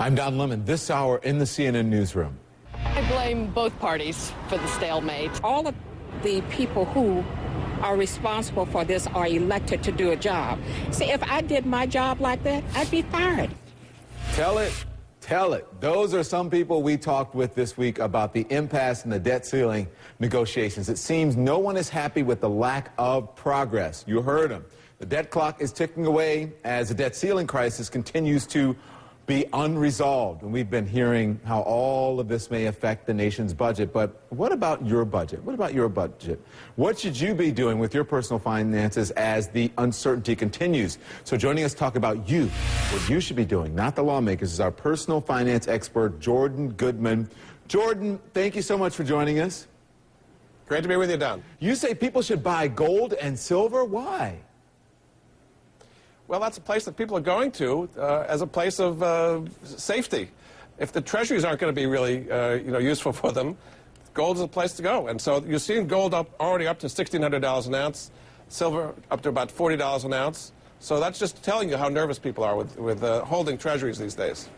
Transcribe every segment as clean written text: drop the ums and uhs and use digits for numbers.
I'm Don Lemon. This hour in the CNN newsroom. I blame both parties for the stalemate. All of the people who are responsible for this are elected to do a job. See, if I did my job like that, I'd be fired. Tell it. Tell it. Those are some people we talked with this week about the impasse in the debt ceiling negotiations. It seems no one is happy with the lack of progress. You heard them. The debt clock is ticking away as the debt ceiling crisis continues to be unresolved. And we've been hearing how all of this may affect the nation's budget. But what about your budget? What about your budget? What should you be doing with your personal finances as the uncertainty continues? So joining us to talk about you, what you should be doing, not the lawmakers, is our personal finance expert, Jordan Goodman. Jordan, thank you so much for joining us. Great to be with you, Don. You say people should buy gold and silver. Why? Well, that's a place that people are going to as a place of safety. If the treasuries aren't going to be really useful for them, gold is a place to go. And so you're seeing gold already up to $1,600 an ounce, silver up to about $40 an ounce. So that's just telling you how nervous people are with holding treasuries these days.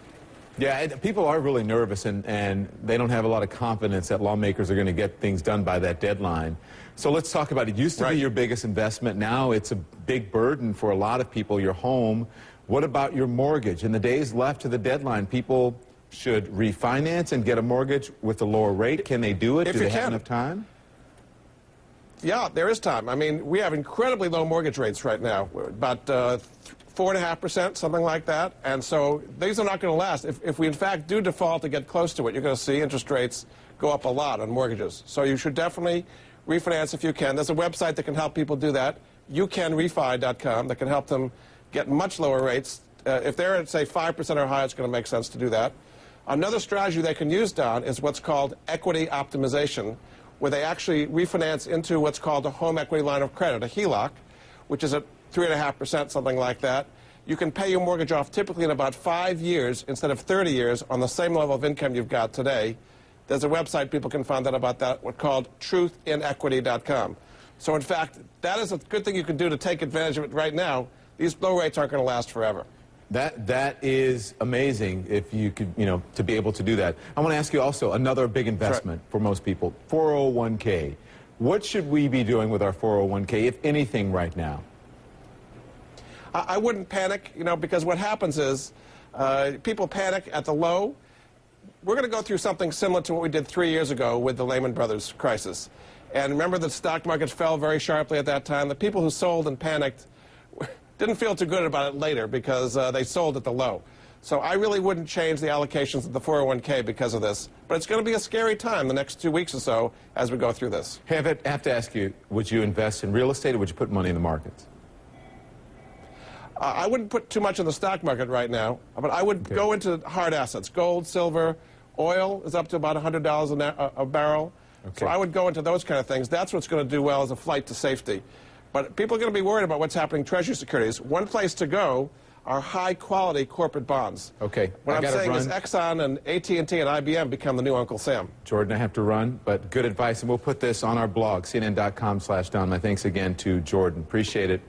Yeah, people are really nervous, and they don't have a lot of confidence that lawmakers are going to get things done by that deadline. So let's talk about it. It used to be your biggest investment. Now it's a big burden for a lot of people, your home. What about your mortgage? In the days left to the deadline, people should refinance and get a mortgage with a lower rate. Can they do it? Do they have enough time? Yeah, there is time. I mean, we have incredibly low mortgage rates right now, about 4.5%, something like that. And so these are not going to last. If we, in fact, do default to get close to it, you're going to see interest rates go up a lot on mortgages. So you should definitely refinance if you can. There's a website that can help people do that, youcanrefi.com, that can help them get much lower rates. If they're at, say, 5% or higher, it's going to make sense to do that. Another strategy they can use, Don, is what's called equity optimization, where they actually refinance into what's called a home equity line of credit, a HELOC, which is at 3.5%, something like that. You can pay your mortgage off typically in about 5 years instead of 30 years on the same level of income you've got today. There's a website people can find out about that, what's called truthinequity.com. So, in fact, that is a good thing you can do to take advantage of it right now. These low rates aren't going to last forever. That is amazing if you could, to be able to do that. I want to ask you also another big investment for most people, 401k. What should we be doing with our 401k, if anything, right now? I wouldn't panic, because what happens is people panic at the low. We're going to go through something similar to what we did 3 years ago with the Lehman Brothers crisis. And remember, the stock market fell very sharply at that time. The people who sold and panicked didn't feel too good about it later because they sold at the low. So I really wouldn't change the allocations of the 401k because of this. But it's going to be a scary time the next 2 weeks or so as we go through this. Hey, I have to ask you, would you invest in real estate or would you put money in the markets? I wouldn't put too much in the stock market right now, but I would go into hard assets. Gold, silver, oil is up to about $100 a barrel. So I would go into those kind of things. That's what's going to do well as a flight to safety. But people are going to be worried about what's happening in Treasury securities. One place to go are high-quality corporate bonds. Okay. What I'm saying is Exxon and AT&T and IBM become the new Uncle Sam. Jordan, I have to run, but good advice. And we'll put this on our blog, cnn.com/Don. My thanks again to Jordan. Appreciate it.